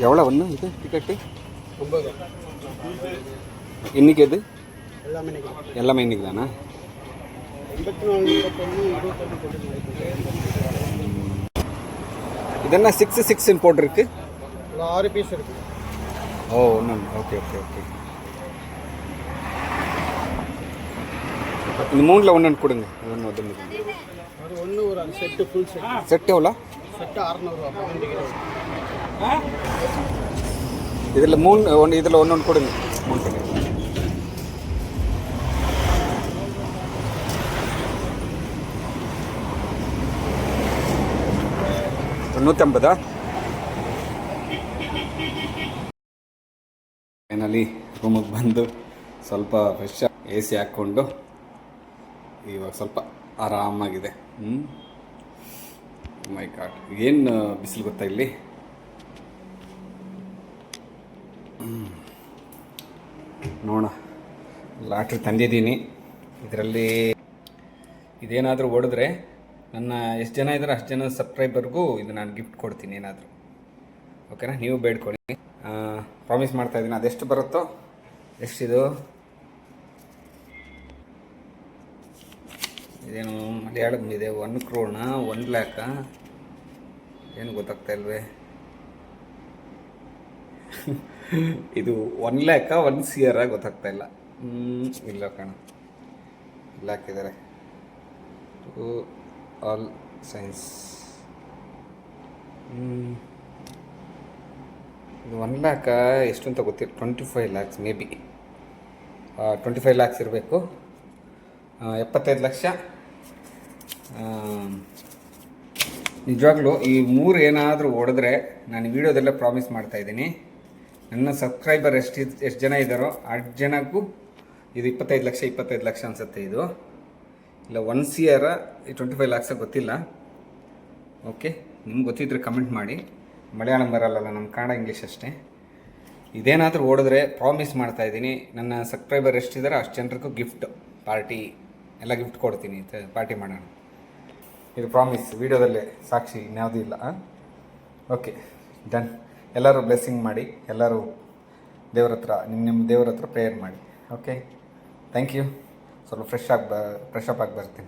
எவ்வளோ ஒன்று இது டிக்கெட்டு? இன்னைக்கு எது? எல்லாமே இன்னைக்கு தானா? இதென்ன 6 போட்டிருக்கு? 6 பீஸ் இருக்கு. ஓ ஒன்று. Okay okay okay. இந்த மூணில் ஒன்று கொடுங்க. ஒன்று அது ஒன்று ஒரு செட்டு ஃபுல் செட். செட் எவ்வளோ? செட்டு 600 இதில் ஒன்று இதில் ஒன்று கொடுங்க. 3 டிக்கெட். 150. ಫೈನಲಿ ರೂಮಿಗೆ ಬಂದು ಸ್ವಲ್ಪ ಫ್ರೆಶ್ ಎ ಸಿ ಹಾಕ್ಕೊಂಡು ಇವಾಗ ಸ್ವಲ್ಪ ಆರಾಮಾಗಿದೆ. ಮೈ ಗಾಡ್, ಏನು ಬಿಸಿಲು ಗೊತ್ತಾ ಇಲ್ಲಿ. ನೋಡೋಣ, ಲಾಟ್ರಿ ತಂದಿದ್ದೀನಿ. ಇದರಲ್ಲಿ ಇದೇನಾದರೂ ಹೊಡೆದ್ರೆ ನನ್ನ ಎಷ್ಟು ಜನ ಇದ್ದಾರೆ ಅಷ್ಟು ಜನ ಸಬ್ಸ್ಕ್ರೈಬರ್ಗೂ ಇದು ನಾನು ಗಿಫ್ಟ್ ಕೊಡ್ತೀನಿ ಏನಾದರೂ. ಓಕೆನಾ? ನೀವು ಬೇಡ್ಕೊಳ್ಳಿ. ಪ್ರಾಮಿಸ್ ಮಾಡ್ತಾಯಿದ್ದೀನಿ. ಅದೆಷ್ಟು ಬರುತ್ತೋ, ಎಷ್ಟಿದು ಇದೇನು ಮಲಯಾಳಂ ಇದೆ. 1 crore 1 lakh ಏನು ಗೊತ್ತಾಗ್ತಾ ಇಲ್ವೇ? ಇದು 1 lakh 1 crore ಗೊತ್ತಾಗ್ತಾ ಇಲ್ಲ. ಇಲ್ಲ ಕಣ, ಇಲ್ಲ ಹಾಕಿದ್ದಾರೆ. ಆಲ್ ಸೈನ್ಸ್ ಇದು 1 lakh ಎಷ್ಟು ಅಂತ ಗೊತ್ತಿಲ್ಲ. 25 lakhs ಮೇ ಬಿ. 25 lakhs ಇರಬೇಕು. 75 ಲಕ್ಷ. ನಿಜವಾಗ್ಲೂ ಈ 3 ಏನಾದರೂ ಹೊಡೆದ್ರೆ ನಾನು ವಿಡಿಯೋದಲ್ಲೇ ಪ್ರಾಮಿಸ್ ಮಾಡ್ತಾಯಿದ್ದೀನಿ, ನನ್ನ ಸಬ್ಸ್ಕ್ರೈಬರ್ ಎಷ್ಟು ಜನ ಇದ್ದಾರೋ ಅಷ್ಟು ಜನಕ್ಕೂ ಇದು 25 ಲಕ್ಷ ಅನಿಸುತ್ತೆ. ಇದು ಇಲ್ಲ 1 crore 25 lakhs ಗೊತ್ತಿಲ್ಲ. ಓಕೆ, ನಿಮ್ಗೆ ಗೊತ್ತಿದ್ರೆ ಕಮೆಂಟ್ ಮಾಡಿ. ಮಲಯಾಳಂ ಬರಲ್ಲ, ನಮ್ಮ ಕನ್ನಡ ಇಂಗ್ಲೀಷ್ ಅಷ್ಟೇ. ಇದೇನಾದರೂ ಓಡಿದ್ರೆ ಪ್ರಾಮಿಸ್ ಮಾಡ್ತಾಯಿದ್ದೀನಿ, ನನ್ನ ಸಬ್ಸ್ಕ್ರೈಬರ್ ಎಷ್ಟಿದ್ದಾರೆ ಅಷ್ಟು ಜನರಿಗೂ ಗಿಫ್ಟ್ ಪಾರ್ಟಿ ಎಲ್ಲ ಗಿಫ್ಟ್ ಕೊಡ್ತೀನಿ. ಪಾರ್ಟಿ ಮಾಡೋಣ. ಇದು ಪ್ರಾಮಿಸ್, ವೀಡಿಯೋದಲ್ಲೇ ಸಾಕ್ಷಿ, ಇನ್ಯಾವುದೂ ಇಲ್ಲ. Okay, done. ಎಲ್ಲರೂ ಬ್ಲೆಸ್ಸಿಂಗ್ ಮಾಡಿ, ಎಲ್ಲರೂ ದೇವ್ರ ಹತ್ರ ನಿಮ್ಮ ದೇವ್ರ ಹತ್ರ ಪ್ರೇಯರ್ ಮಾಡಿ. Okay, thank you. ಸ್ವಲ್ಪ ಫ್ರೆಶ್ ಅಪ್ ಆಗಿ ಬರ್ತೀನಿ.